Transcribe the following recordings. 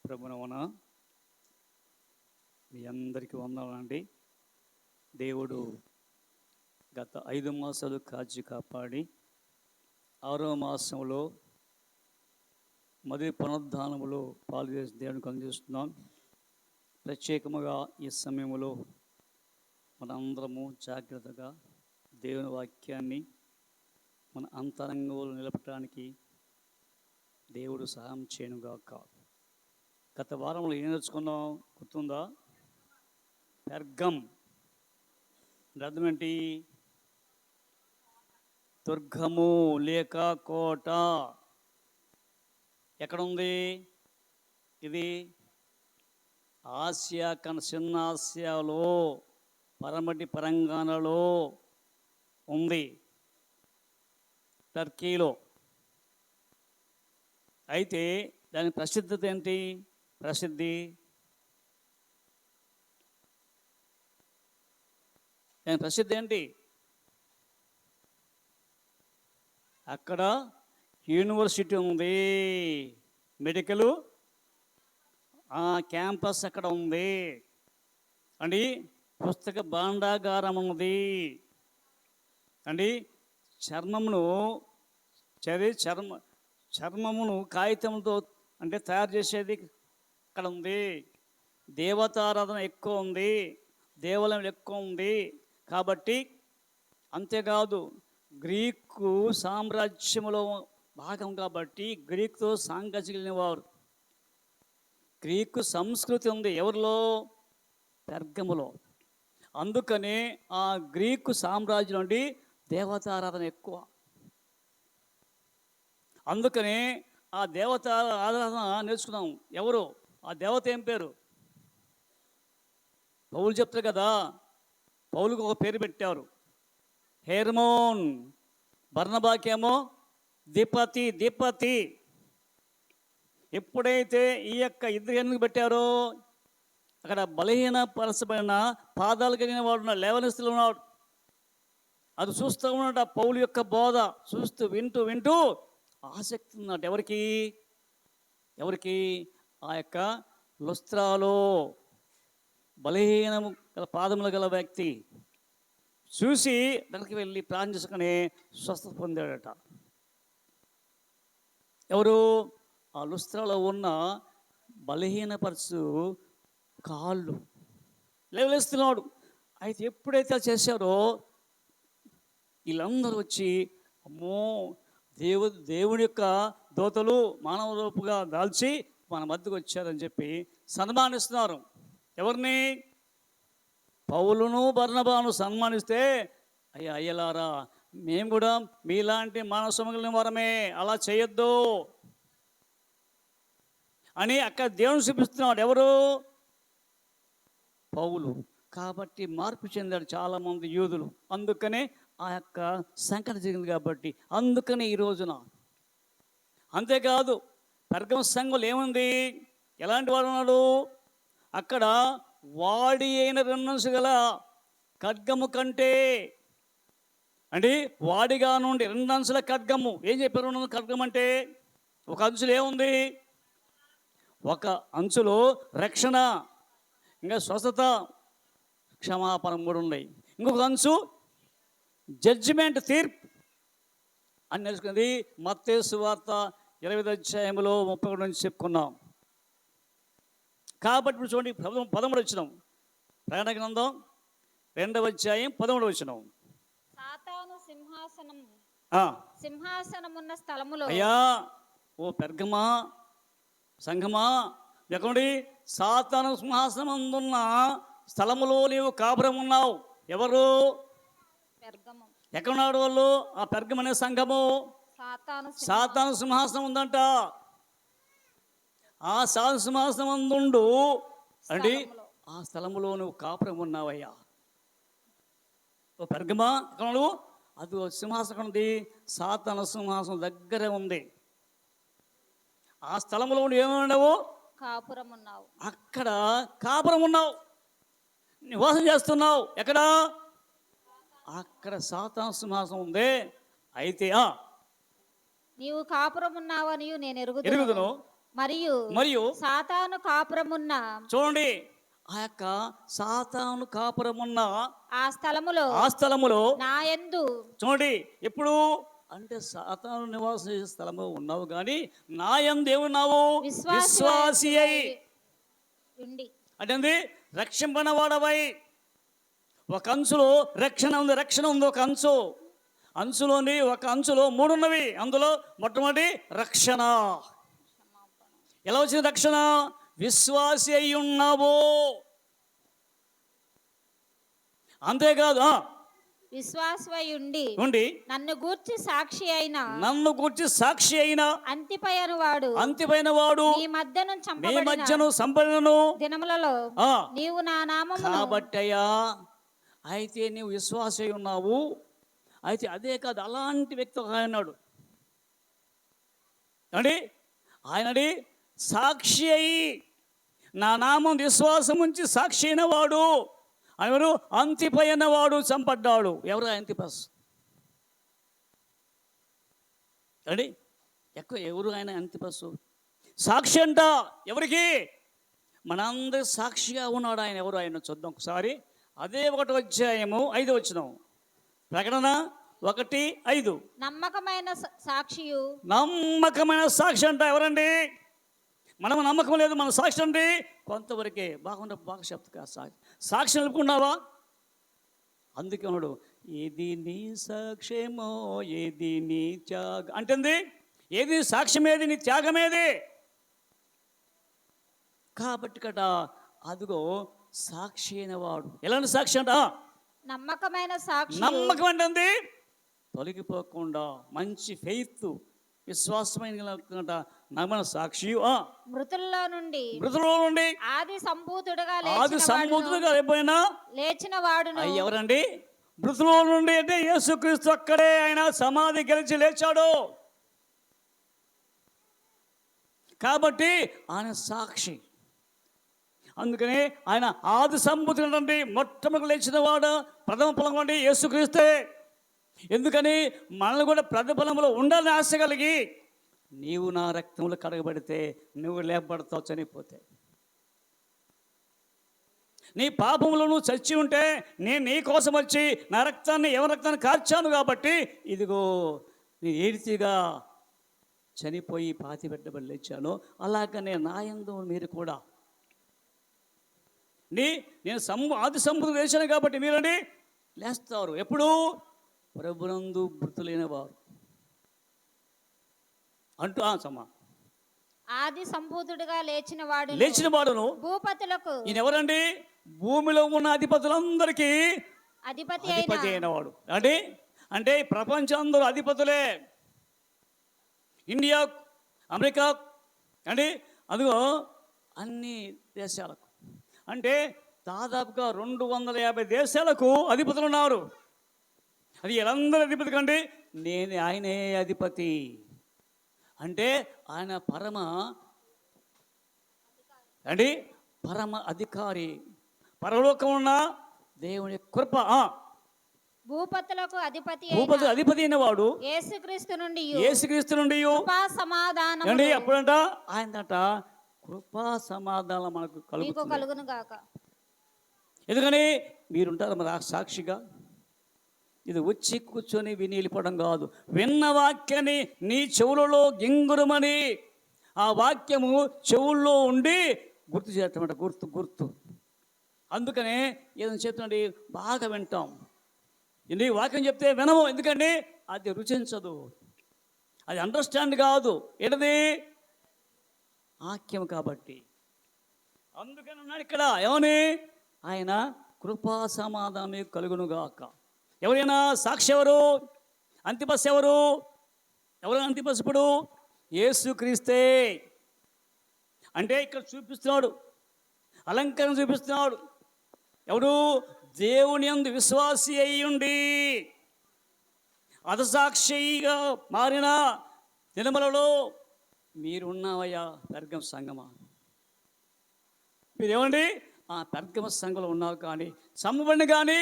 ప్రభునవన మీ అందరికీ వందనాలండి. దేవుడు గత 5 మాసాలు కాచి కాపాడి 6వ మాసంలో మొదటి పునరుద్ధానములో పాల్గొని దేవునికి అందిస్తున్నాం. ప్రత్యేకముగా ఈ సమయంలో మనందరము జాగ్రత్తగా దేవుని వాక్యాన్ని మన అంతరంగంలో నిలపడానికి దేవుడు సహాయం చేయనుగాక. గత వారంలో ఏం నేర్చుకున్నాం గుర్తుందా? పెర్గం అర్థం ఏంటి? దుర్గము లేక కోట. ఎక్కడుంది ఇది? ఆసియా చిన్న ఆసియాలో పరమటి పరంగాణలో ఉంది, టర్కీలో. అయితే దాని ప్రసిద్ధత ఏంటి? దాని ప్రసిద్ధి ఏంటి? అక్కడ యూనివర్సిటీ ఉంది, మెడికల్ క్యాంపస్ అక్కడ ఉంది అండి. పుస్తక భాండాగారం ఉంది అండి. చర్మమును కాగితంతో అంటే తయారు చేసేది అక్కడ ఉంది. దేవతారాధన ఎక్కువ ఉంది, దేవాలయం ఎక్కువ ఉంది. కాబట్టి అంతేకాదు, గ్రీకు సామ్రాజ్యంలో భాగం కాబట్టి గ్రీకుతో సాంగత్యం వారు. గ్రీకు సంస్కృతి ఉంది ఎవరిలో? పెర్గములో. అందుకనే ఆ గ్రీకు సామ్రాజ్యం నుండి దేవతారాధన ఎక్కువ. అందుకనే ఆ దేవత ఆరాధన నేర్చుకున్నాం. ఎవరు ఆ దేవత? ఏం పేరు? పౌలు చెప్తారు కదా, పౌలుకు ఒక పేరు పెట్టారు, హెర్మోన్. బర్నబాకేమో దీపతి. ఎప్పుడైతే ఈ యొక్క ఇద్దరు ఎందుకు పెట్టారో, అక్కడ బలహీన పరచబడిన పాదాలు కలిగిన వాడు ఉన్నాడు, లేవనెస్తులు ఉన్నాడు. అది చూస్తూ ఉన్నాడు. ఆ పౌలు యొక్క బోధ చూస్తూ వింటూ ఆసక్తి ఉన్నట్టు. ఎవరికి? ఆ యొక్క లుస్త్రాలో బలహీనము గల పాదములు గల వ్యక్తి చూసి దానికి వెళ్ళి ప్రార్థన చేసుకుని స్వస్థత పొందాడట. ఎవరు? ఆ లుస్త్రాలో ఉన్న బలహీనపరచు కాళ్ళు లేవలేస్తున్నాడు. అయితే ఎప్పుడైతే చేశారో వీళ్ళందరూ వచ్చి, అమ్మో, దేవుడి యొక్క దోతలు మానవ రూపుగా దాల్చి మన మధ్యకు వచ్చారని చెప్పి సన్మానిస్తున్నారు. ఎవరిని? పౌలును బర్నబాను సన్మానిస్తే, అయ్యలారా, మేము కూడా మీలాంటి మానవ సమగలిగిన వారమే, అలా చేయొద్దు అని అక్కడ దేవుని చూపిస్తున్నాడు. ఎవరు? పౌలు. కాబట్టి మార్పు చెందాడు చాలామంది యూదులు. అందుకనే ఆ యొక్క సంకట జరిగింది. కాబట్టి అందుకనే ఈ రోజున. అంతేకాదు, పెర్గమ సంఘంలో ఏముంది? ఎలాంటి వాడు ఉన్నాడు? అక్కడ వాడి అయిన 2 అంచులు గల ఖడ్గము కంటే అంటే వాడిగా నుండి 2 అంచుల ఖడ్గము. ఏం చెప్పారు? ఖడ్గం అంటే ఒక అంచులో ఏముంది? ఒక అంచులో రక్షణ, ఇంకా స్వస్థత, క్షమాపణ 3 ఉన్నాయి. ఇంకొక అంచు జడ్జిమెంట్, తీర్పు అని తెలుసుకుంది. మత్తయి సువార్త 20వ అధ్యాయంలో 31 నుంచి చెప్పుకున్నాం. కాబట్టి ఇప్పుడు చూడండి, 13వ వచనం, ప్రకటన గ్రంథం 2వ అధ్యాయం 13వ వచనం. సాతాను సింహాసనమున్న స్థలములో. అయ్యా, ఓ పెర్గమా సంఘమా, ఎక్కడి? సాతాను సింహాసనం అందున్న స్థలములో నీవు కాపురం ఉన్నావు. ఎవరు? పెర్గము. ఎక్కడున్నాడు వాళ్ళు? ఆ పెర్గం అనే సంఘము. సాతాను సింహాసనం ఉందంట. ఆ సాతాను సింహాసనం అందుండు అండి, ఆ స్థలములో నువ్వు కాపురం ఉన్నావయ్యా. ఓ పెర్గమా, ఎక్కడ నువ్వు? అది సింహాసనం ఉంది, సాతాను సింహాసనం దగ్గరే ఉంది. ఆ స్థలంలో నువ్వు ఏమన్నావు? కాపురం ఉన్నావు. అక్కడ కాపురం ఉన్నావు, నివాసం చేస్తున్నావు. ఎక్కడ? అక్కడ సాతాను సింహాసనం ఉంది. అయితే నీవు కాపురం ఉన్నావని నేను ఎరుగుదును. మరియు మరియు సాతాను కాపురమున్న చూడండి, ఆ యొక్క సాతాను కాపురమున్న ఆ స్థలములో ఆ స్థలములో నా యందు చూడండి, ఎప్పుడు అంటే సాతాను నివాసం చేసే స్థలము ఉన్నావు కానీ నా యందు ఏమున్నావు? విశ్వాసి అయి. ఉండి అంటే రక్షింపనవాడవై. ఒక అంచులో రక్షణ ఉంది. ఒక అంచులోని ఒక అంచులో మూడు ఉన్నవి. అందులో మొట్టమొదటి రక్షణ. ఎలా వచ్చింది రక్షణ? విశ్వాసి అయి ఉన్నావు. అంతేకాదు, విశ్వాసమై ఉండి నన్ను గూర్చి సాక్షి అయిన అంతిపైన వాడు మీ మధ్యను సంపదను దినములలో నీవు నా నామమును కాబట్టయ్యా, అయితే నీవు విశ్వాసి అయి ఉన్నావు. అయితే అదే కాదు, అలాంటి వ్యక్తి ఒక ఆయన్నాడు అండి. ఆయనడి సాక్షి అయి, నా నామం విశ్వాసం ఉంచి సాక్షి అయిన వాడు ఎవరు? అంతిపైన వాడు చంపడ్డాడు. ఎవరు? అంతిపస్ అండి. ఎవరు ఆయన? అంతిపస్సు సాక్షి అంట. ఎవరికి? మనందరి సాక్షిగా ఉన్నాడు ఆయన. ఎవరు ఆయన? చూద్దాం ఒకసారి. అదే 1వ అధ్యాయము 5వ వచనం. ప్రకటన 1:5. నమ్మకమైన సాక్షి అంట. ఎవరండి? మనం నమ్మకం లేదు, మన సాక్షి అండి కొంతవరకే. బాగా చెప్తా. సాక్షి నిలుపుకున్నావా? అందుకే ఉన్నాడు, ఏది నీ సాక్ష్యమో ఏది నీ త్యాగం అంటుంది. ఏది సాక్ష్యమేది? నీ త్యాగమేది? కాబట్టి కట అదిగో సాక్షి అయిన వాడు. ఎలాంటి సాక్షి అంట? నమ్మకమైన సాక్షి. నమ్మకం అంటే తొలగిపోకుండా మంచి ఫెయిత్, విశ్వాసమైన నమ్మన సాక్షి. మృతుల్లో నుండి ఆది సంభూతుడుగా లేచిన వాడును. ఎవరండి? మృతులో నుండి అంటే యేసుక్రీస్తు. అక్కడే ఆయన సమాధి గెలిచి లేచాడు కాబట్టి ఆయన సాక్షి. అందుకని ఆయన ఆది సంభూతుడు అంటే మొట్టమొదటి లేచిన వాడు, ప్రథమ ఫలం అంటే యేసుక్రీస్తే. ఎందుకని? మనల్ని కూడా ప్రతిఫలంలో ఉండాలని ఆశ కలిగి, నీవు నా రక్తంలో కడగబడితే నువ్వు లేపబడతావు చనిపోతే. నీ పాపంలో నువ్వు చచ్చి ఉంటే నేను నీ కోసం వచ్చి నా రక్తాన్ని, ఎవరి రక్తాన్ని కార్చాను కాబట్టి ఇదిగో నీ ఏడితిగా చనిపోయి పాతి పెట్టబడి లేచాను. అలాగనే నా యందు మీరు కూడా నేను ఆది సంపద వేశాను కాబట్టి మీరండి లేస్తారు. ఎప్పుడు? ప్రభునందు మృతులైన వారు అంటూ ఆది సంభూతుడుగా లేచిన వాడును భూపతులకు. ఈయన ఎవరండి? భూమిలో ఉన్న అధిపతులందరికీ అధిపతి అయిన వాడు అంటే. అంటే ప్రపంచం అందరూ అధిపతులే. ఇండియా, అమెరికా అంటే అదిగో అన్ని దేశాలకు, అంటే దాదాపుగా 250 దేశాలకు అధిపతులు ఉన్నారు. అది ఎలందరూ అధిపతి కండి. ఆయనే అధిపతి అంటే ఆయన పరమ అధికారి. పరలోకం ఉన్న దేవుని కృప. భూపతులకు అధిపతి అయిన వాడు యేసుక్రీస్తు నుండి సమాధానం అండి. అప్పుడంట ఆయనట కృపా సమాధానం మనకు కలుగును గాక. ఎందుకని మీరుంటారు మరి సాక్షిగా. ఇది వచ్చి కూర్చొని విని వెళ్ళిపోవడం కాదు. విన్న వాక్యాన్ని నీ చెవులలో గింగురమని ఆ వాక్యము చెవుల్లో ఉండి గుర్తు చేస్తామంట. గుర్తు. అందుకనే ఏదైనా చెప్తుండి బాగా వింటాం. నీ వాక్యం చెప్తే వినము. ఎందుకంటే అది రుచించదు, అది అండర్స్టాండ్ కాదు. ఏంటది? వాక్యం కాబట్టి. అందుకని ఉన్నాడు ఇక్కడ. ఏమని? ఆయన కృపా సమాధానం కలుగునుగాక. ఎవరైనా సాక్షి ఎవరు? అంతిపస్ ఎవరు? అంతిపస్ ఇప్పుడు యేసుక్రీస్తే. అంటే ఇక్కడ చూపిస్తున్నాడు, అలంకరణ చూపిస్తున్నాడు. ఎవడు? దేవుని యందు విశ్వాసి అయ్యుండి అధసాక్షిగా మారిన దినములలో మీరున్నావయ్యా పెర్గమ సంఘమా. మీరేమండి? ఆ పెర్గమ సంఘంలో ఉన్నావు కానీ సమ్మబడిని కానీ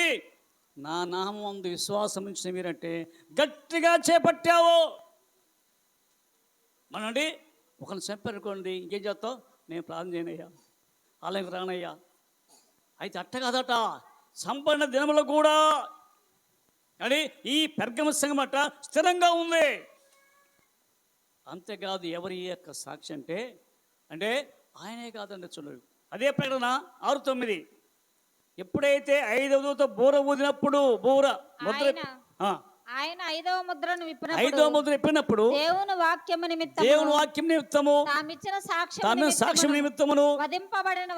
నా నామం అందు విశ్వాసం ఉంచిన మీరంటే గట్టిగా చేపట్టావు. మనండి ఒకరిని చంపారనుకోండి ఇంకేం చేస్తావు? నేను ప్రార్థన చేయనయ్యా, ఆలయం రానయ్యా. అయితే అట్ట కాదట, సంపన్న దినములో కూడా అని ఈ పెర్గమ సంఘం అట్ట స్థిరంగా ఉంది. అంతేకాదు ఎవరి యొక్క సాక్షి అంటే అంటే ఆయనే కాదండి. చూడండి అదే ప్రకటన 6:9. ఎప్పుడైతే 5వ దూత బూర ఊదినప్పుడు బూర ముద్ర ఆయన 5వ ముద్రను విప్పినప్పుడు దేవుని వాక్యము నిమిత్తము తామిచ్చిన సాక్ష్యం నిమిత్తమును వధింపబడిన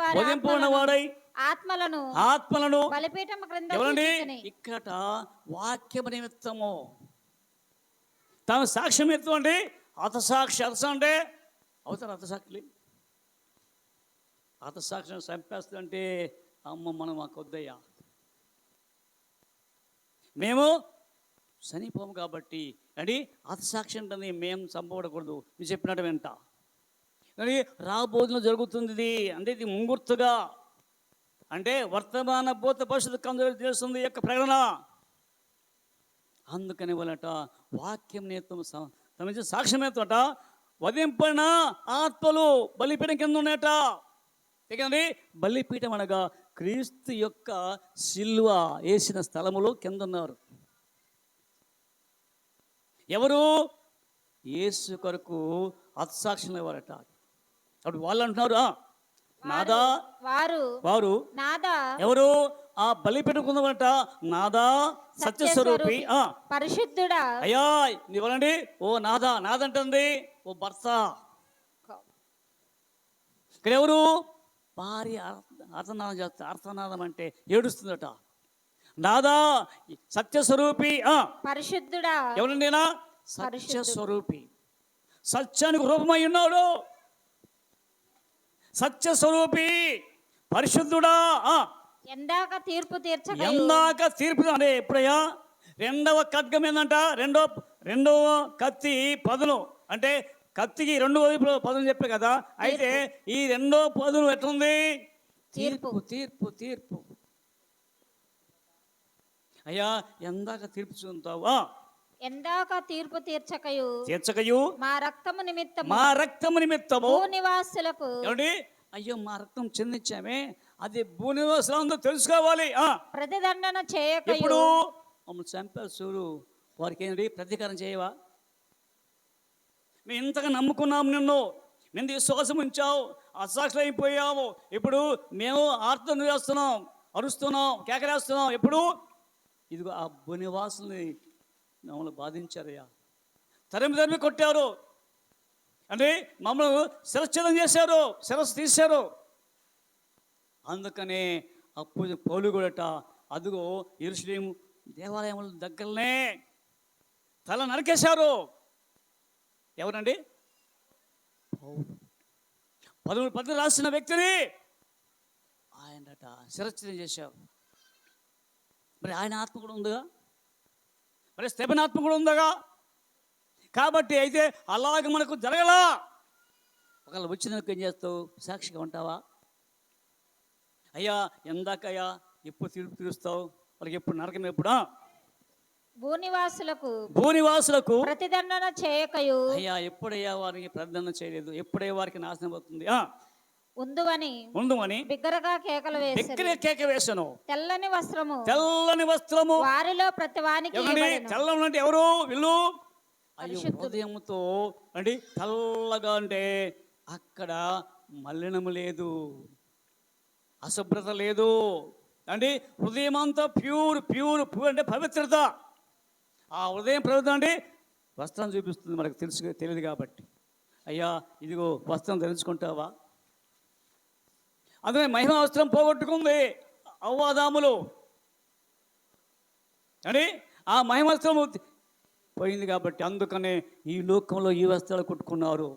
వాడై ఆత్మలను బలిపీఠం క్రింద ఎవరండి? ఇక్కడ వాక్యము నిమిత్తము తమ సాక్ష్యం నిమిత్తం అండి. హతసాక్షి అంటే అవుతారు హతసాక్షులు. హతసాక్ష్యం చంపేస్తుంటే అమ్మ మనం మాకు వద్దయ్యా, మేము చనిపోము కాబట్టి అండి హతసాక్షి అంటే మేము చంపబడకూడదు. మీరు చెప్పినట్టు వెంట కానీ రాబోతులో జరుగుతుంది ఇది. అంటే ఇది ముంగుర్తుగా అంటే వర్తమాన భూత భవిష్యత్తు కందు చేస్తుంది యొక్క ప్రకటన. అందుకని వాళ్ళట వాక్యం నేత్వం తమ సాక్ష్యం నేతట వధింపడిన ఆత్మలు బలిపీఠం కింద ఉన్నాయట. ఎందుకండి బలిపీఠం అనగా క్రీస్తు యొక్క సిల్వ వేసిన స్థలములో కింద ఉన్నారు. ఎవరు? యేసు కొరకు హతసాక్షులు ఎవరట. అప్పుడు వాళ్ళు అంటున్నారు నాదా వారు ఎవరు? ఆ బలిపీఠం కుందమట నాదా సత్యస్వరూపి పరిశుద్ధుడా అయ్యా నీవనండి. ఓ నాదా నాదంటుంది ఓ భర్త. ఇక్కడ ఎవరు? భార్య అర్థనాదం చేస్తా. అర్థనాదం అంటే ఏడుస్తుందట. నాదా సత్యస్వరూపి పరిశుద్ధుడా ఎవరండి? సత్యస్వరూపి, సత్యానికి రూపమై ఉన్నాడు. సత్యస్వరూపి పరిశుద్ధుడా ఎందాక తీర్పు అంటే ఎప్పుడయ్యా? రెండవ ఖడ్గం ఏందంట? రెండవ కత్తి పదును అంటే కత్తికి 2 వైపులు పదును చెప్పే కదా. అయితే ఈ 2వ పదును ఎట్లుంది? తీర్పు తీర్పు తీర్పు. అయ్యా ఎందాక తీర్పు చూస్తావా? ఎందాక తీర్పు తీర్చకయు మా రక్తము నిమిత్తము నివాసులకు ఏమండి? అయ్యో మా రక్తం చెందించామే, అది భూనివాసులందరూ తెలుసుకోవాలి. ప్రతిదండన చేయకయు. ఇప్పుడు మమ్మల్ని చంపారు చూడు, వారికి ఏంటి ప్రతీకారం చేయవా? మేము ఇంతగా నమ్ముకున్నాము నిన్ను విశ్వాసం ఉంచావు, అసాక్షులు అయిపోయాము. ఇప్పుడు మేము ఆర్తం వేస్తున్నాం, అరుస్తున్నాం, కేకలేస్తున్నాం. ఎప్పుడు ఇదిగో ఆ భూనివాసుల్ని మమ్మల్ని బాధించారయ్యా, తరిమి కొట్టారు అంటే మమ్మల్ని శిరచ్ఛేదం చేశారు, శిరస్సు తీశారు. అందుకనే అప్పుడు పౌలు కూడా అదిగో యెరూషలేము దేవాలయముల దగ్గరనే తల నరికేశారు. ఎవరండి? పౌలు. 10 రాసిన వ్యక్తిని ఆయనట శిరచ్ఛేదం చేశారు. మరి ఆయన ఆత్మ కూడా ఉందిగా, మరి స్తెఫను ఆత్మ కూడా ఉందగా. కాబట్టి అయితే అలాగ మనకు జరగలా. ఒకళ్ళు వచ్చినందుకు ఏం చేస్తావు? సాక్షిగా ఉంటావా? అయ్యా ఎందాకయ్యా ఎప్పుడు తీర్పు తీరుస్తావు? వాళ్ళకి ఎప్పుడు నరకం ఎప్పుడా? భూనివాసులకు ప్రతిదండన చేయకయు. అయ్యా ఎప్పుడయ్యా వారికి ప్రతిదండన చేయలేదు, ఎప్పుడే వారికి నాశనం అవుతుంది ఉందువని బిగ్గరగా కేక వేశాను. తెల్లని వస్త్రము వారిలో ప్రతివానికి. తెల్లని అంటే ఎవరు? వీళ్ళు అయ్యో హృదయంతో అంటే తెల్లగా అంటే అక్కడ మలినము లేదు, అశుభ్రత లేదు అంటే హృదయం అంతా ప్యూర్ అంటే పవిత్రత. ఆ హృదయం పవిత్ర అంటే వస్త్రం చూపిస్తుంది, మనకు తెలియదు కాబట్టి. అయ్యా ఇదిగో వస్త్రం ధరించుకుంటావా? అందుకని మహిమ వస్త్రం పోగొట్టుకుంది అవ్వాదాములు అని ఆ మహిమ వస్త్రము పోయింది కాబట్టి అందుకనే ఈ లోకంలో ఈ వస్త్రాలు కుట్టుకున్నారు.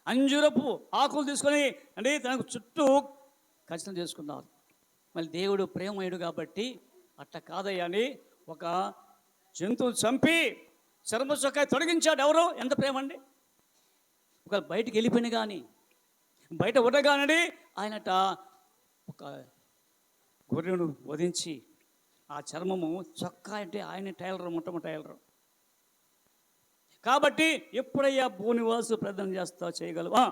అంజూరపు ఆకులు తీసుకొని అంటే తనకు చుట్టూ ఖచ్చితం చేసుకున్నారు. మళ్ళీ దేవుడు ప్రేమయుడు కాబట్టి అట్ట కాదయ్యా అని ఒక జంతువు చంపి చర్మ చొక్కా తొలగించాడు. ఎవరు? ఎంత ప్రేమ అండి! ఒక బయటికి వెళ్ళిపోయిన కానీ బయట ఉండగానండి ఆయనట ఒక గొర్రెను వధించి ఆ చర్మము చొక్కా అంటే ఆయన టైలర్, మొట్టమొదటి టైలర్. కాబట్టి ఎప్పుడయ్యా భూనివాసు ప్రార్థన చేస్తా చేయగలవా?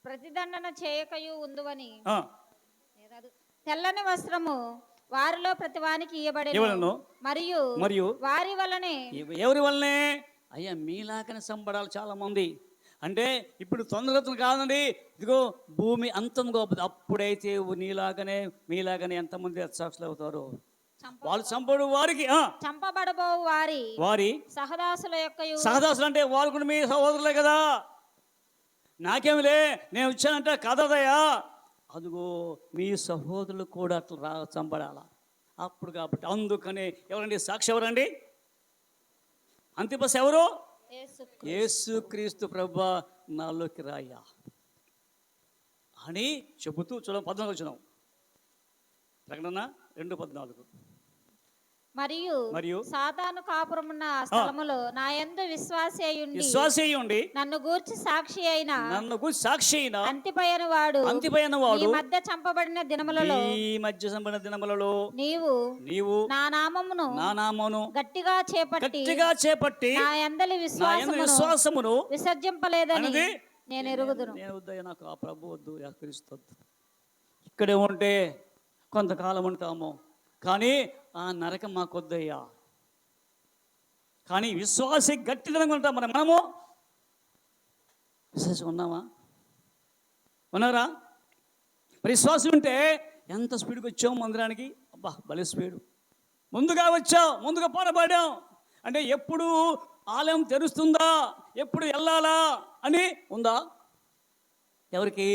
ప్రతిదండన చేయకయు ఉందువని ఆ, తెల్లని వస్త్రము వారిలో ప్రతివానికి ఇవ్వబడెను. ఇయ్యబడెను మరియు మరియు వారి వలనే ఎవరి వల్లనే? అయ్యా మీలాగనే సంబడాలు చాలా మంది. అంటే ఇప్పుడు తొందరతను కాదండి, ఇదిగో భూమి అంతం గొప్పది. అప్పుడైతే నీలాగనే మీలాగనే ఎంతమంది అత్సాక్షులు అవుతారు. వాళ్ళు చంపడు వారికి చంపబడబో వారి వారి సహదాసుల యొక్కయు సహదాసులు అంటే వాళ్ళు కూడా మీ సహోదరులే కదా. నాకేమిలే నేను వచ్చానంటే కదదయ్యా, అదిగో మీ సహోదరులు కూడా అట్లా చంపడాల అప్పుడు. కాబట్టి అందుకనే ఎవరండి సాక్షి? ఎవరండి అంతిపస్? ఎవరు? యేసుక్రీస్తు ప్రభువా నాలోకి రాయ్యా అని చెబుతూ చూడ 14 వచనం, ప్రకటన 2:14. మరియు సాతాను కాపురమున్న ఆ స్థలములో నా యందు విశ్వాసి అయ్యుండి నన్ను గూర్చి సాక్షి అయిన అంతిపైన వాడు ఈ మధ్య చంపబడిన దినములలో నీవు నా నామమును గట్టిగా చేపట్టి నా యందలి విశ్వాసమును విసర్జింపలేదని నేను ఎరుగుదును. నాకు ఆ ప్రభు వద్దు, క్రీస్తు వద్దు. ఇక్కడే ఉంటే కొంతకాలం ఉంటాము, కానీ ఆ నరకం మాకొద్దయ్యా. కానీ విశ్వాసి గట్టిదనంగా ఉంటాం. మనము విశ్వాసం ఉన్నామా? ఉన్నారా? మరి విశ్వాసం ఉంటే ఎంత స్పీడ్కి వచ్చాము మందిరానికి? అబ్బా భలే స్పీడు. ముందుగా వచ్చాం, ముందుగా పోరాడాం. అంటే ఎప్పుడు ఆలయం తెరుస్తుందా, ఎప్పుడు వెళ్ళాలా అని ఉందా? ఎవరికి?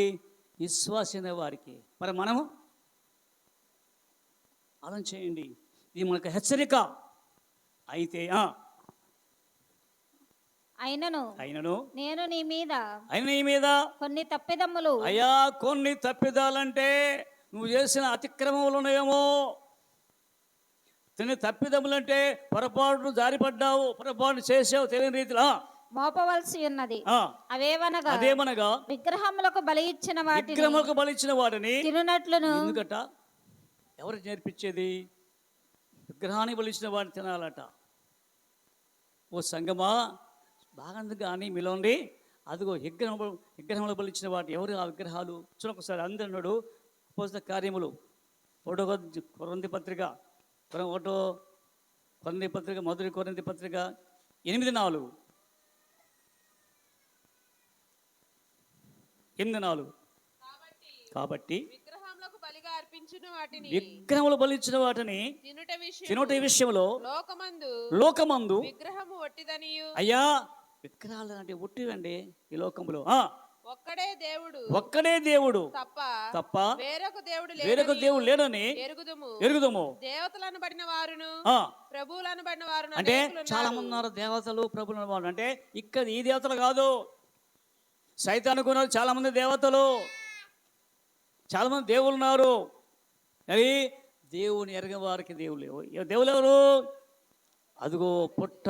విశ్వాసం అనే వారికి. మరి మనము ఆలోచన చేయండి. ఇది మనకు హెచ్చరిక. అయితే అయినను నేను నీ మీద కొన్ని తప్పిదమ్ములు. అయ్యా కొన్ని తప్పిదాలంటే నువ్వు చేసిన అతిక్రమములు ఉన్నాయేమో. తప్పిదములంటే పొరపాటు జారిపడ్డావు, పొరపాటు చేసావు, తెలియని రీతిలో మోపవలసి ఉన్నది. అదేమనగా విగ్రహములకు బలి ఇచ్చిన వాటిని తినునట్లును. ఎందుకట? ఎవరు నేర్పించేది? విగ్రహాన్ని బలిచిన వాడిని తినాలట. ఓ సంగమా బాగా కానీ మీలోండి అదిగో విగ్రహంలో బలిచిన వాటి ఎవరు ఆ విగ్రహాలు? చూడొకసారి అందరున్నాడు. అపోస్తల కార్యములు 1 కొరింథీ పత్రిక మొదటి కొరింథీ పత్రిక 8:4. కాబట్టి విగ్రహములు బలిచ్చిన వాటిని తినుట విషయంలో లోకమందు అయ్యా విగ్రహాలు అంటే ఒట్టివండి. ఈ లోకములో ఒక్కడే దేవుడు తప్ప వేరొక దేవుడు లేడని ఎరుగుదము. అంటే చాలా మంది ఉన్నారు దేవతలు, ప్రభులు వారు. అంటే ఇక్కడ ఈ దేవతలు కాదు, సైతానుకున్నారు చాలా మంది దేవతలు, చాలా మంది దేవుళ్ళు ఉన్నారు. అది దేవుని ఎరగని వారికి దేవుళ్ళు. దేవులు ఎవరు? అదిగో పుట్ట,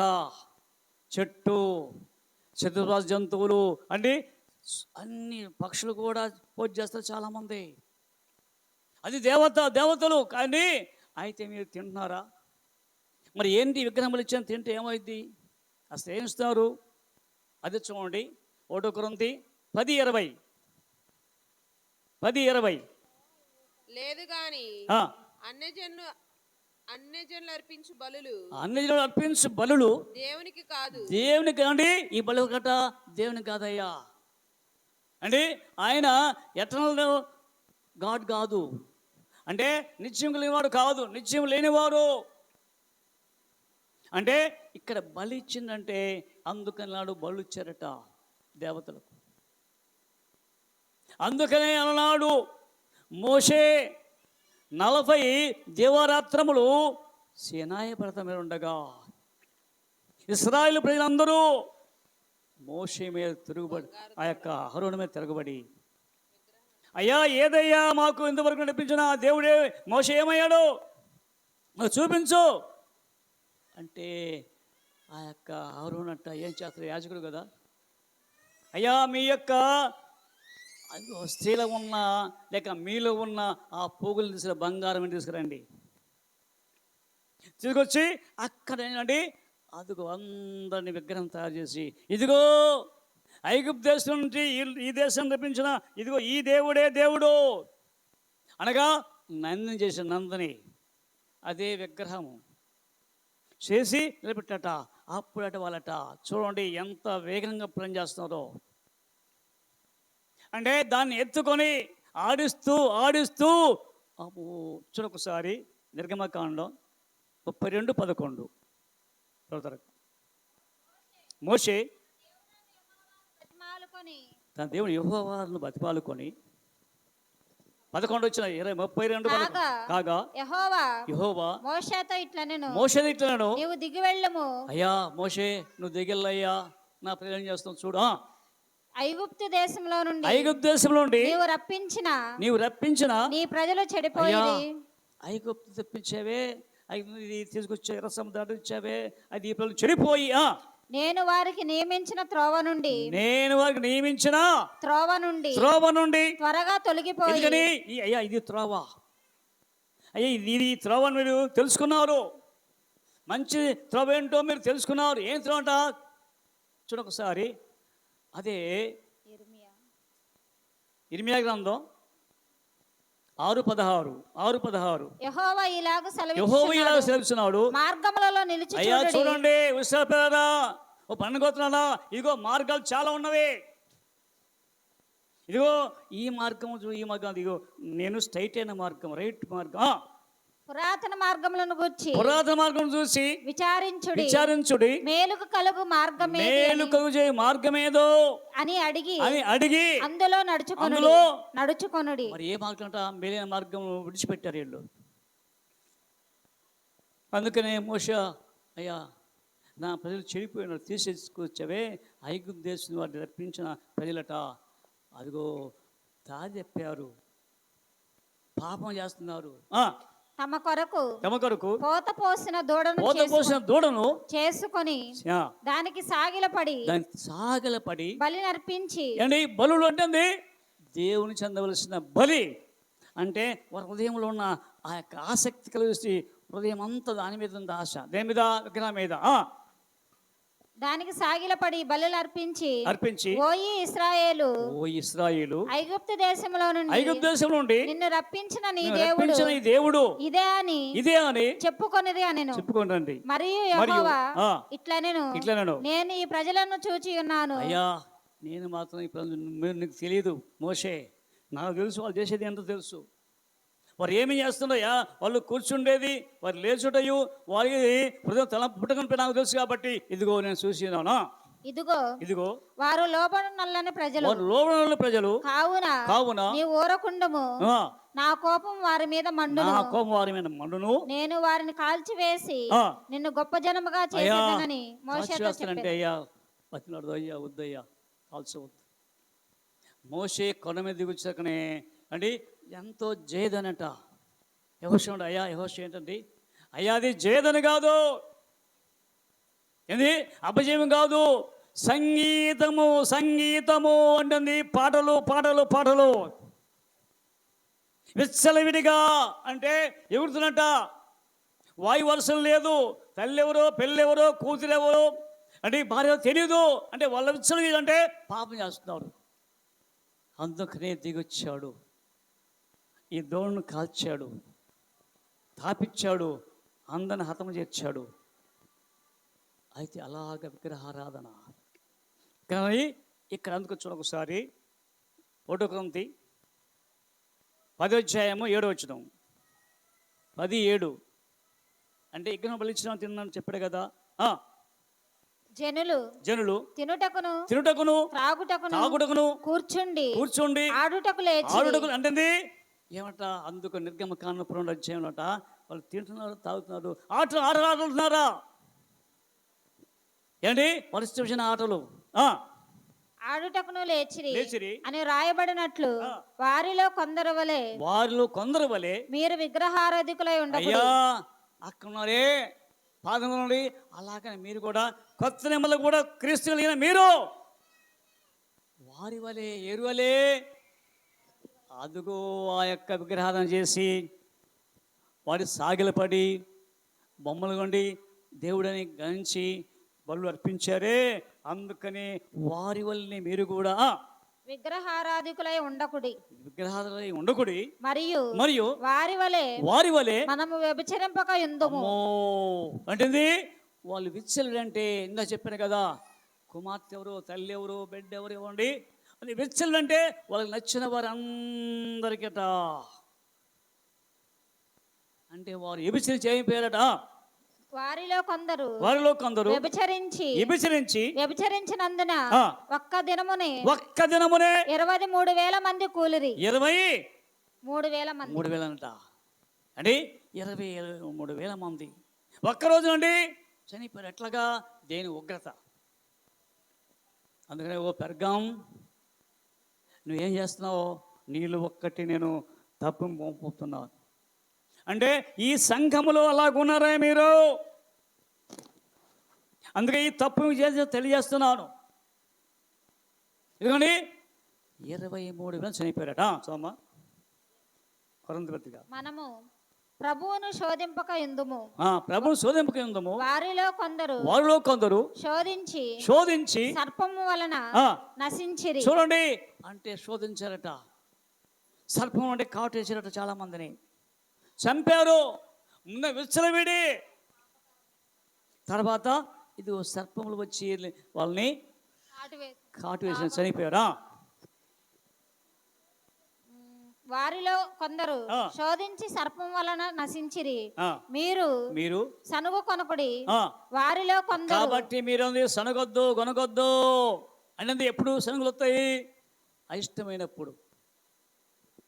చెట్టు, చతుర్భుజ జంతువులు అంటే అన్ని పక్షులు కూడా పూజ చేస్తారు చాలామంది. అది దేవతలు. కానీ అయితే మీరు తింటున్నారా? మరి ఏంటి విగ్రహములు ఇచ్చాను తింటే ఏమైంది? అసలు ఏం ఇస్తున్నారు? అది చూడండి 1 కొరింథీ 10:20. లేదు గాని అన్యజనులు అర్పించు బలులు దేవునికి కాండి. ఈ బలు గట దేవునికి కాదయ్యా. అంటే ఆయన ఎటర్నల్ గాడ్ కాదు. అంటే నిత్యం లేనివాడు కాదు, నిత్యం లేనివాడు. అంటే ఇక్కడ బలి ఇచ్చిందంటే అందుకని నాడు బలు ఇచ్చారట దేవతలకు. అందుకనే అన్నాడు మోషే 40 దేవరాత్రములు సీనాయి పర్వతం మీద ఉండగా ఇశ్రాయేలు ప్రజలందరూ మోషే మీద తిరుగుబడి, ఆ యొక్క అహరోను మీద తిరగబడి, అయ్యా ఏదయ్యా మాకు ఇంతవరకు నడిపించిన దేవుడే మోషే ఏమయ్యాడు చూపించు అంటే, ఆ యొక్క అహరోను అంట ఏం చేస్తారు? యాజకుడు కదా. అయ్యా మీ యొక్క స్త్రీలో ఉన్న లేక మీలో ఉన్న ఆ పోగులు తీసుకురా, బంగారం తీసుకురండి. తీసుకొచ్చి అక్కడ ఏంటంటే అదిగో అందరిని విగ్రహం తయారు చేసి, ఇదిగో ఐగుప్తు దేశం నుంచి ఈ దేశం రప్పించిన ఇదిగో ఈ దేవుడే దేవుడు అనగా నందిని చేసిన నందని అదే విగ్రహము చేసి నిలబెట్టట. అప్పుడట వాళ్ళట చూడండి ఎంత వేగంగా పని చేస్తున్నారో. అంటే దాన్ని ఎత్తుకొని ఆడిస్తూ ఆడిస్తూ చూడొకసారి నిర్గమకాండం 32:11 మోషే బతిమాలుకొని తన దేవుడు యెహోవాను బతిమాలుకొని 11 వచ్చిన 32 కాగా యెహోవా మోషేతో ఇట్లా నేను మోషే ఇట్లను, నీవు దిగి వెళ్ళము, అయ్యా మోషే నువ్వు దిగిల్లయ్యా, నా ప్రజలు చేస్తాం చూడు. ఐగుప్తు దేశంలో నుండి ఐగుప్తు దేశంలో నుండి నీవు రప్పించిన నీ ప్రజలు చెడిపోయి ఐగుప్తు తెప్పించావే, ఇది తీసుకొచ్చే రసం దాటించావే, అది ఈ ప్రజలు చెడిపోయి నేను వారికి నియమించిన త్రోవ నుండి త్వరగా తొలగిపోయి. అయ్యా ఇది త్రోవ, అయ్యా ఇది త్రోవ మీరు తెలుసుకున్నారు, మంచి త్రోవ ఏంటో మీరు తెలుసుకున్నారు. ఏం త్రోవ అంట చూడొకసారి. అదే ఇర్మియా గ్రంథం 6:16 యెహోవా ఇలాగ సెలవిస్తున్నాడు, మార్గములలో నిలిచి అయ్యా చూడండి ఉత్సాహపేరా ఓ పన్నుగోతున్నాడా, ఇదిగో మార్గాలు చాలా ఉన్నవి, ఇదిగో ఈ మార్గం ఈ మార్గం, ఇదిగో నేను స్ట్రైట్ అయిన మార్గం, రైట్ మార్గం, పురాతన మార్గములను గురించి పురాతన మార్గం చూసి విచారించుడి, మేలుకు కలుగు మార్గమేదో అని అడిగి అందులో నడుచుకొనుడి. మరి ఏ మార్గం అంట? మేలైన మార్గం విడిచిపెట్టారు వీళ్ళు. అందుకనే మోషే, అయ్యా నా ప్రజలు చెడిపోయిన తీసేసుకొచ్చావే, ఐగుప్తు దేశం వారిని రప్పించిన ప్రజలట, అదిగో దారి చెప్పారు, పాపం చేస్తున్నారు, తమ కొరకు పోత పోసిన దూడను చేసుకొని దానికి సాగిలపడి బలి నర్పించి. బలులు అంటే దేవుని చెందవలసిన బలి, అంటే వారి హృదయంలో ఉన్న ఆ యొక్క ఆసక్తి కలిసి హృదయం అంతా దాని మీద ఉంది ఆశ, దేని మీద? విగ్రహం మీద. దానికి సాగిలపడి బలులు అర్పించి ఓ ఇశ్రాయేలు ఐగుప్తు దేశంలో నుండి నిన్ను రప్పించిన నీ దేవుడు ఇదే అని చెప్పుకొనిది అనెను. మరియు యెహోవా ఇట్లనెను, నేను ఈ ప్రజలను చూచి ఉన్నాను. అయ్యా నేను మాత్రం ఈ ప్రజలు నీకు తెలియదు మోషే, నాకు తెలుసు వాళ్ళు చేసేది ఎంతో తెలుసు, వారు ఏమి చేస్తున్నాయా, వాళ్ళు కూర్చుండేది, వారు లేచుటయు, వారికి హృదయం తల పుట్టకనిపై నాకు తెలుసు కాబట్టి ఇదిగో నేను చూసినాను. ఇదిగో వారు లోబడనొల్లని ప్రజలు కావున నీవు ఊరకుండము, నా కోపం వారి మీద మండును, నేను వారిని కాల్చివేసి నిన్ను గొప్ప జనముగా చేసేదనని మోషేతో చెప్పాడు. అయ్యా బతిలాడదు, అయ్యా వద్దయ్యా కాల్చవద్దు. మోషే కొండ మీద దిగుచ్చాకనే అండి ఎంతో జేదనట. యెహోషువ, అయ్యా యెహోషువ ఏంటండి, అయ్యా అది జేదని కాదు, ఏంది అపజయం కాదు, సంగీతము అంటుంది, పాటలు విచ్చలవిడిగా అంటే ఎగురుతున్నట్ట, వాయు వరుసలు లేదు, తల్లెవరో పెళ్ళెవరో కూతురెవరో అంటే భార్య తెలియదు, అంటే వాళ్ళ విచ్చలవిడి అంటే పాపం చేస్తున్నారు. అందుకనే దిగొచ్చాడు, ఈ దోణను కాల్చాడు, తాపించాడు, అందరిని హతం చేర్చాడు. అయితే అలాగ విగ్రహారాధన. కానీ ఇక్కడ అందుకు చూడొకసారి 1 కొరింథీ 10:7 17 అంటే విగ్రహం బలించడం తిన్నాను చెప్పాడు కదా. జనులు తినుటకును త్రాగుటకును కూర్చుండి ఆడుటకు అంటే ఏమంట? అందుకు నిర్గమకాండం 2 వాళ్ళు తింటున్నారు, తాగుతున్నారు, ఆటలుతున్నారా ఏంటి? పరిస్థితి ఆటలు ఆడుటకును లేచిరి అని రాయబడినట్లు వారిలో కొందరు వలె మీరు విగ్రహారాధికులై ఉండకూడదు. అక్కడున్నారే పాదం నుండి, అలాగని మీరు కూడా కొత్త నిమ్మలు కూడా క్రీస్తు కలిగిన మీరు వారి వలె ఎరువలే అదుగో ఆ యొక్క విగ్రహారాధన చేసి వాడి సాగిలపడి బొమ్మలు కొండి దేవుడని గణించి బలు అర్పించారే, అందుకని వారి వల్లనే మీరు కూడా విగ్రహారాధికులై ఉండకుడి, విగ్రహాలై ఉండకుడి, మరియు మరియు వారి వలె మనము వ్యభిచరింపక యుందుము. అంటుంది. వాళ్ళు విచ్చలుడంటే ఇందా చెప్పాను కదా, కుమార్తె ఎవరు, తల్లి ఎవరు, బిడ్డ ఎవరు ఇవ్వండి, అది విచ్చలుడంటే వాళ్ళకి నచ్చిన వారు అందరికట. అంటే వారు వ్యభిచరించి అయిపోయారట. వారిలో కొందరు వ్యభిచరించినందున ఒక్క దినమునే 23,000 మంది కూలిరి. 23,000 మంది, 3,000 అంట అండి, 23,000 మంది ఒక్కరోజు అండి చనిపోయారు. ఎట్లాగా? దేని ఉగ్రత. అందుకనే ఓ పెర్గాం, నువ్వేం చేస్తున్నావు? నీళ్ళు ఒక్కటి నేను తప్పు మోపుతున్నాను అంటే ఈ సంఘములో అలాగున్నారా మీరు? అందుకే ఈ తప్పు చేసి తెలియజేస్తున్నాను. ఇదిగోండి 23,000 చనిపోయారట. సోమ కొరింథీ పత్రిక. మనము ప్రభువును శోధింపక యుందుము, ప్రభువును శోధింపక యుందుము. వారిలో కొందరు శోధించి సర్పము వలన నశించిరి. చూడండి, అంటే శోధించారట. సర్పం అంటే కాటు వేసారట, చాలా మందిని చంపారు. ముందు విచ్చలవిడి, తర్వాత ఇది సర్పములు వచ్చి వాళ్ళని కాటు వేసి చనిపోయారా. వారిలో కొందరు శోధించి సర్పం వలన నశించిరి. మీరు సనుగు కొనకుడి, వారిలో కొందరు. కాబట్టి మీరు సనగొద్దు, కొనగొద్దు అనేది. ఎప్పుడు సనుగులు వస్తాయి? అయిష్టమైనప్పుడు.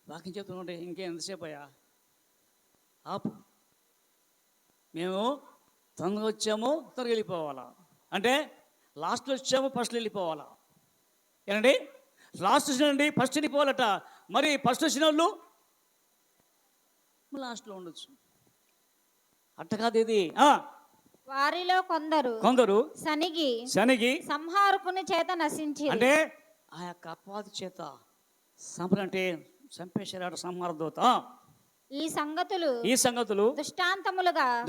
వాక్యం చెప్తుంటే ఇంకెంతసేపు అయ్యా ఆపు, మేము తొందరగా వచ్చాము త్వరగా వెళ్ళిపోవాలా అంటే, లాస్ట్లో వచ్చాము ఫస్ట్లో వెళ్ళిపోవాలా ఏనండి? లాస్ట్ వచ్చినండి ఫస్ట్ వెళ్ళిపోవాలట. మరి ఫస్ట్ వచ్చిన వాళ్ళు లాస్ట్లో ఉండొచ్చు. అట్ట కాదు ఇది. వారిలో కొందరు సనిగి సంహారకుని చేత నశించి, అంటే ఆ యొక్క అపవాది చేత అంటే చంపేశారు సంహార దూత. ఈ సంగతులు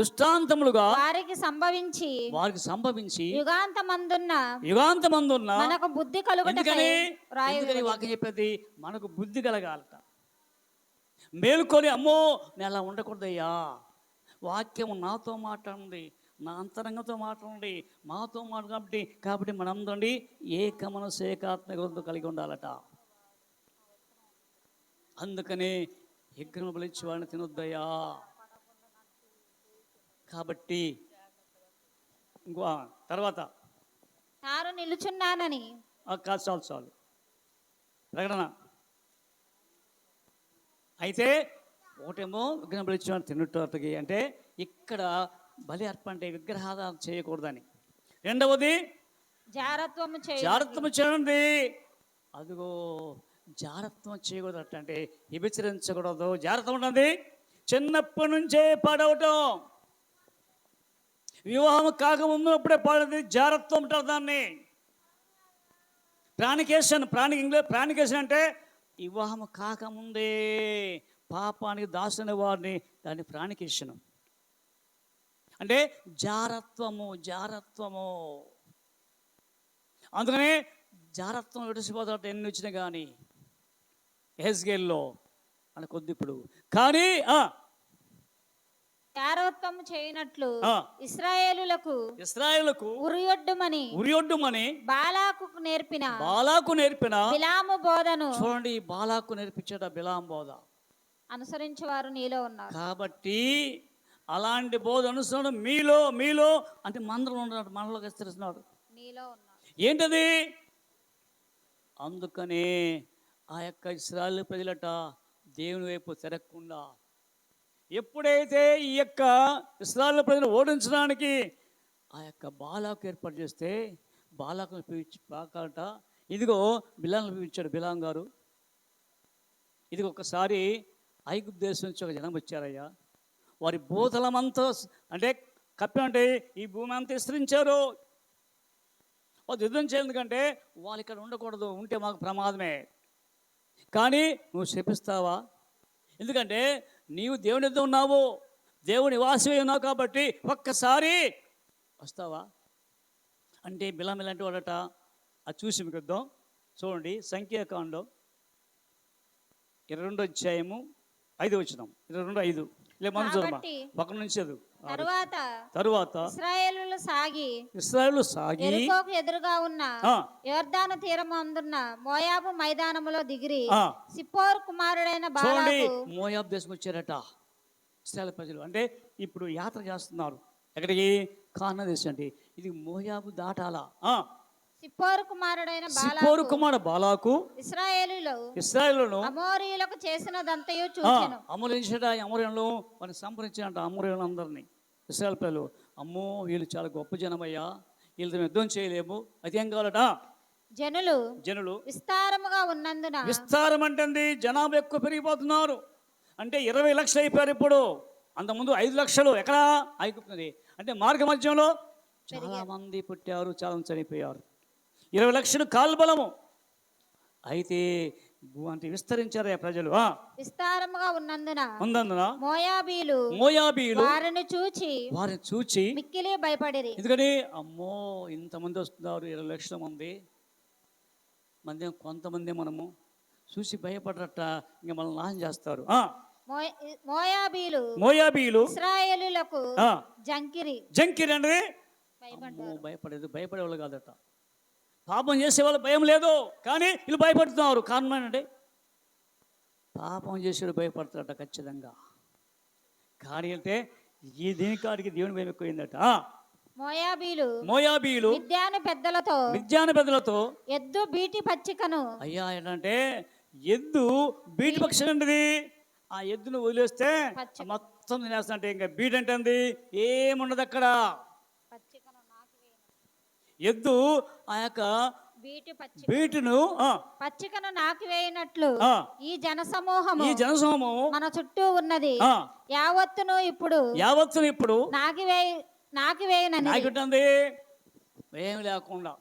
దృష్టాంతములుగా వారికి సంభవించి యుగాంతమందున్న మనకు బుద్ధి కలుగుటకై వాక్యం చెప్పేది. మనకు బుద్ధి కలగాలట. మేలుకొని అమ్మో నేను అలా ఉండకూడదయ్యా, వాక్యం నాతో మాట్లాడండి, నా అంతరంగంతో మాట్లాడండి, మాతో మాట్లాడండి. కాబట్టి మనందరండి ఏక మనసు ఏకాత్మ కలిగి ఉండాలట. అందుకని యజ్ఞం బలిచ్చి వాడిని తినొద్దయ్యా. కాబట్టి ఇంకో తర్వాత నిలుచున్నానని చాలు ప్రకటన. అయితే ఒకటేమో విగ్రహం బలిచ్చి వాడిని తిన్నట్టుకి అంటే ఇక్కడ బలి అర్పణ అంటే విగ్రహాధారం చేయకూడదని. రెండవది జారత్వము చేయండి. అదిగో జారత్వం చేయకూడదు. అంటే విభచరించకూడదు, జాగ్రత్త ఉన్నది. చిన్నప్పటి నుంచే పాడవటం, వివాహం కాకముందు అప్పుడే పాడేది జారత్వం అంటారు దాన్ని. ప్రాణికేషన్ అంటే వివాహం కాకముందే పాపానికి దాసుని వారిని, దాన్ని ప్రాణికేషన్ అంటే జారత్వము. అందుకనే జారత్వం విడిచిపోతాడు ఎన్ని వచ్చినా కానీ హెజ్కేల్లో అని కొద్ది. ఇప్పుడు కానీ జారత్వము చేయనట్లు ఇశ్రాయేలులకు ఉరియొడ్డుమని బాలాకు నేర్పిన బిలాము బోధను చూడండి. బాలాకు నేర్పించాడు బిలాము బోధ అనుసరించి వారు నీలో ఉన్నారు. కాబట్టి అలాంటి బోధ అనుసరణ మీలో అంటే మందరం ఉన్నాడు, మనలో విస్తరిస్తున్నాడు, నీలో ఉన్నారు. ఏంటది? అందుకనే ఆ యొక్క ఇశ్రాయేలు ప్రజలట దేవుని వైపు తిరగకుండా, ఎప్పుడైతే ఈ యొక్క ఇశ్రాయేలు ప్రజలు ఓడించడానికి ఆ యొక్క బాలాకు ఏర్పాటు చేస్తే, బాలాకు పాకాలట. ఇదిగో బిలాంను పిలిపించాడు బిలాం గారు. ఇది ఒకసారి ఐగుప్తు దేశం నుంచి ఒక జనం వచ్చారయ్యా. వారి భూతలమంతా అంటే కప్పి ఈ భూమి అంతా విస్తరించారు. వాళ్ళు యుద్ధం చేయందుకంటే వాళ్ళు ఇక్కడ ఉండకూడదు, ఉంటే మాకు ప్రమాదమే. కానీ నువ్వు శపిస్తావా? ఎందుకంటే నీవు దేవుని యుద్ధం ఉన్నావు, దేవుని వాసమే ఉన్నావు. కాబట్టి ఒక్కసారి వస్తావా అంటే బిలాం ఇలాంటి వాడట. అది చూసి మీకు వద్దాం. చూడండి సంఖ్యాకాండం 22 అధ్యాయము 5 వచనం. 22:5 మనం చూడమా కాబట్టి పక్కన నుంచి చదువు. తరువాత ఇశ్రాయేలు సాగి యెరికోకు ఎదురుగా ఉన్న యొర్దాను తీరము అందున్న మోయాబు మైదానములో దిగిరి సిప్పోరు కుమారుడైన చూడండి బాలాకు మోయాబు దేశం వచ్చారట ఇశ్రాయేలు ప్రజలు. అంటే ఇప్పుడు యాత్ర చేస్తున్నారు. ఎక్కడికి? కానాను దేశం. అంటే ఇది మోయాబు దాటాలా. సిప్పోరు కుమారుడైన సిప్పోరు కుమారుడు బాలాకు ఇశ్రాయేలును అమోరీయులకు చేసినదంతయు చూచెను. అమోరీయులు అమోరీయులను వారిని సంప్రదించినట్ట. అమోరీయులను అందరినీ ఇశ్రాయేలు ప్రజలు, అమ్మో వీళ్ళు చాలా గొప్ప జనమయ్యా, వీళ్ళతో యుద్ధం చేయలేము, అదేం కావాలట. జనులు విస్తారం అంటే జనాభా ఎక్కువ పెరిగిపోతున్నారు. అంటే 20 లక్షలు అయిపోయారు ఇప్పుడు. అంతకుముందు 5 లక్షలు ఎక్కడ అయిపోతుంది. అంటే మార్గ మధ్యంలో చాలా మంది పుట్టారు, చాలా మంది చనిపోయారు. 20 లక్షలు కాల్బలము. అయితే అంటే విస్తరించారు ప్రజలు. విస్తారముగా ఉన్నందున మోయాబీలు వారిని చూచి మిక్కిలి భయపడిరి. ఎందుకని అమ్మో ఇంతమంది వస్తున్నారు, 20 లక్షల మంది కొంతమంది మనము చూసి భయపడరట, ఇంకా మనల్ని నాశనం చేస్తారు. మోయాబీలు ఇశ్రాయేలులకు జంకిరి అంటే భయపడేవాళ్ళు కాదట. పాపం చేసేవాళ్ళు భయం లేదు, కానీ వీళ్ళు భయపడుతున్నారు. కారణం ఏంటంటే పాపం చేసేవాడు భయపడతారట ఖచ్చితంగా. కానీ అంటే ఈ దీనికాడికి దేవుని భయం ఎక్కువైందట. మోయాబీలు మిద్యాను పెద్దలతో ఎద్దు బీటి పచ్చికను. అయ్యా ఏంటంటే ఎద్దు బీటి పక్షి అంటది. ఆ ఎద్దును వదిలేస్తే మొత్తం తినేస్తా. ఇంకా బీట్ అంటే ఏముండదు అక్కడ. ఎద్దు ఆ యొక్క బీటును పచ్చికను నాకి వేయినట్లు ఈ జనసమూహము మన చుట్టూ ఉన్నది. యావత్తును ఇప్పుడు నాకి వేయనంది. ఏం లేకుండా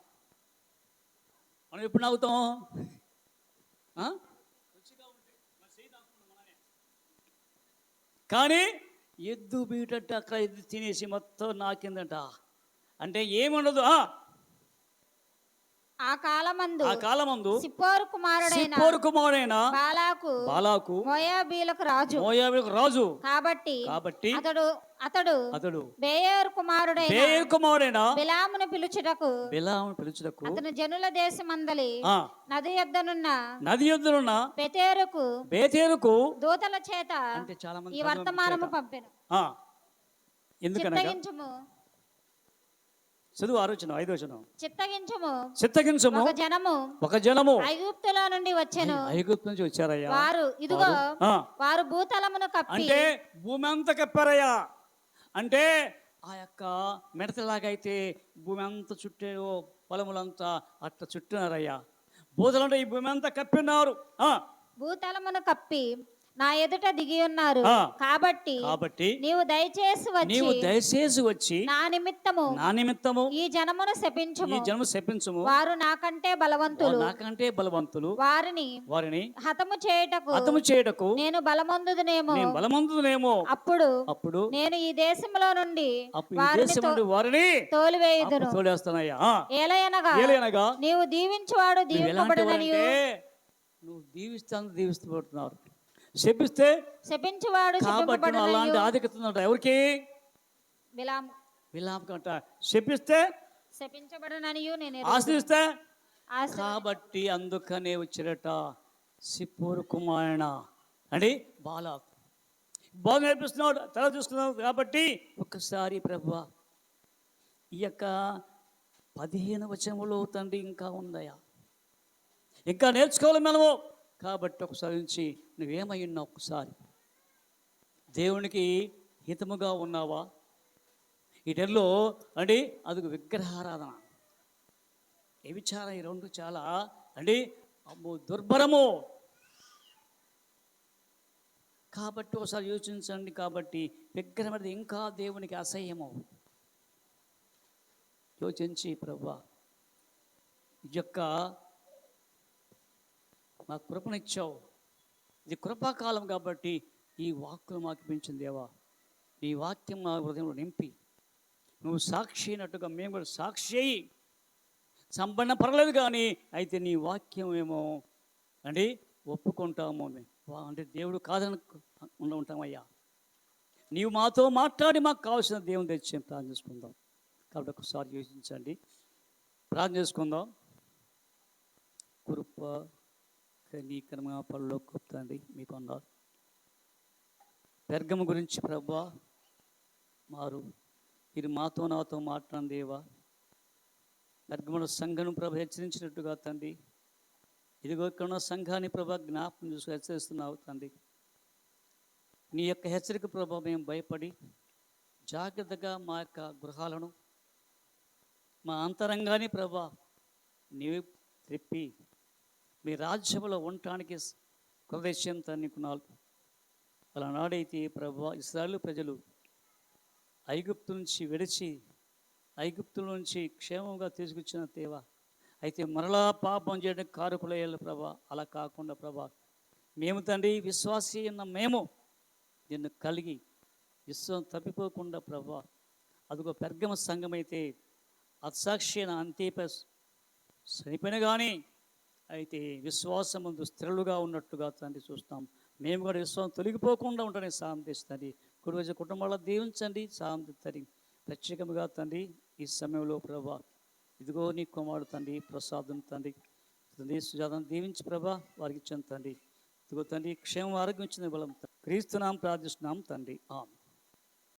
మనం ఎప్పుడు నవ్వుతాం. కానీ ఎద్దు బీటట్ట అక్కడ ఎద్దు తినేసి మొత్తం నాకిందట. అంటే ఏముండదు. ఆ కాలమందు సిప్పోరు కుమారుడైన బాలాకు మోయాబీలకు రాజు. కాబట్టి అతడు బేయేరు కుమారుడైన బిలామును పిలుచుటకు అతను జనుల దేశమందలి నది యొద్దనున్న బేతేరుకు దూతల చేత అంటే చాలా మంది ఈ వర్తమానము పంపెను. ఎందుకనగా చదువు 6వ వచనం 5వ వచనం. చిత్తగించుము ఒక జనము ఐగుప్తులో నుండి వచ్చెను. ఐగుప్తు నుంచి వచ్చారయ్యా. వారు భూతలమును కప్పి అంటే భూమి అంతా కప్పారయ్యా. అంటే ఆ యొక్క మిడతలాగైతే భూమి అంతా చుట్టే పొలములంతా అట్లా చుట్టినారయ్యా. భూతలు అంటే ఈ భూమి అంతా కప్పినారు. భూతలమును కప్పి నా ఎదుట దిగి ఉన్నారు. కాబట్టి నీవు దయచేసి వచ్చి నా నిమిత్తము ఈ జనమును శపించుము. వారు నాకంటే బలవంతులు. వారిని హతము చేయుటకు నేను బలమందునేమో. అప్పుడు నేను ఈ దేశంలో నుండి వారిని తోలివేయుదును. ఏలయనగా నీవు దీవించువాడు దీవింపబడుననియు. నువ్వు దీవిస్తూ పడుతున్నారు. శపిస్తే శపించువాడు కాబట్టి అలాంటి ఆధిక్యత ఉందట. ఎవరికి? బిలాము కంట. శపిస్తే శపించబడుననియు, ఆశ్రయిస్తే. కాబట్టి అందుకనే వచ్చిరట సిప్పోరు కుమారుడు అని బాలాకు. బాగా నేర్పిస్తున్నాడు, తల చూస్తున్నాడు. కాబట్టి ఒక్కసారి ప్రభువా ఈ యొక్క 15వ వచనంలో తండ్రి ఇంకా ఉందయా, ఇంకా నేర్చుకోవాలి మనము. కాబట్టి ఒకసారి నుంచి నువ్వేమై ఉన్నావు, ఒకసారి దేవునికి హితముగా ఉన్నావా? వీటిల్లో అంటే అది విగ్రహారాధన, వ్యభిచారం, ఈ రెండు చాలా అంటే అమ్మో దుర్భరము. కాబట్టి ఒకసారి యోచించండి. కాబట్టి విగ్రహం అనేది ఇంకా దేవునికి అసహ్యము. యోచించి ప్రభువా ఈ యొక్క మా కృపనిచ్చావు, ఇది కృపాకాలం కాబట్టి ఈ వాక్కులు మాకు పెంచింది దేవా. ఈ వాక్యం మా హృదయంలో నింపి నువ్వు సాక్షి అయినట్టుగా మేము కూడా సాక్షి అయ్యి సంపన్న పర్లేదు కానీ అయితే నీ వాక్యం ఏమో అండి ఒప్పుకుంటాము మేము అంటే దేవుడు కాదని ఉంటామయ్యా. నీవు మాతో మాట్లాడి మాకు కావాల్సిన దేవుని తెచ్చి ప్రార్థన చేసుకుందాం. కాబట్టి ఒకసారి యోచించండి, ప్రార్థన చేసుకుందాం. కృప కనీకరమ పనులు గొప్పండి మీకు అన్నారు. పెర్గము గురించి ప్రభా మీరు మాతో నాతో మాట్లాడిన దేవా, పెర్గముల సంఘను ప్రభ హెచ్చరించినట్టుగా తండ్రి, ఇదిగో ఇక్కడ ఉన్న సంఘాన్ని ప్రభా జ్ఞాపకం చూసి హెచ్చరిస్తున్నావు తండ్రి. నీ యొక్క హెచ్చరిక ప్రభా మేము భయపడి జాగ్రత్తగా మా యొక్క గృహాలను మా అంతరంగాన్ని ప్రభా నీవు త్రిప్పి మీ రాజ్యంలో ఉండటానికి కృతజ్ఞత తన్నుకున్నాను. అలానాడైతే ప్రభా ఇశ్రాయేలు ప్రజలు ఐగుప్తు నుంచి విడిచి ఐగుప్తుల నుంచి క్షేమంగా తీసుకొచ్చిన దేవా, అయితే మరలా పాపం చేయడానికి కారకులయ్యాలి ప్రభా. అలా కాకుండా ప్రభా మేము తండ్రి విశ్వాసి ఉన్న మేము నిన్ను కలిగి విశ్వాసం తప్పిపోకుండా ప్రభా, అదిగో పెర్గమ సంఘం అయితే అసాక్షి అయిన అంతేపస్ చనిపోయిన కానీ అయితే విశ్వాసం ముందు స్థిరులుగా ఉన్నట్టుగా తండ్రి చూస్తాం. మేము కూడా విశ్వాసం తొలగిపోకుండా ఉంటానికి సాయం తెస్తుంది. కుటుంబ కుటుంబాల్లో దీవించండి, సాయం తెస్తుంది. ప్రత్యేకంగా తండ్రి ఈ సమయంలో ప్రభా ఇదిగో నీ కుమారుడు తండ్రి ప్రసాదం తండ్రి సుజాతను దీవించి ప్రభా వారికి ఇచ్చాను తండ్రి. ఇదిగో తండ్రి క్షేమం ఆరోగ్యం ఇచ్చిన బలం క్రీస్తునాం ప్రార్థిస్తున్నాం తండ్రి. ఆమెన్.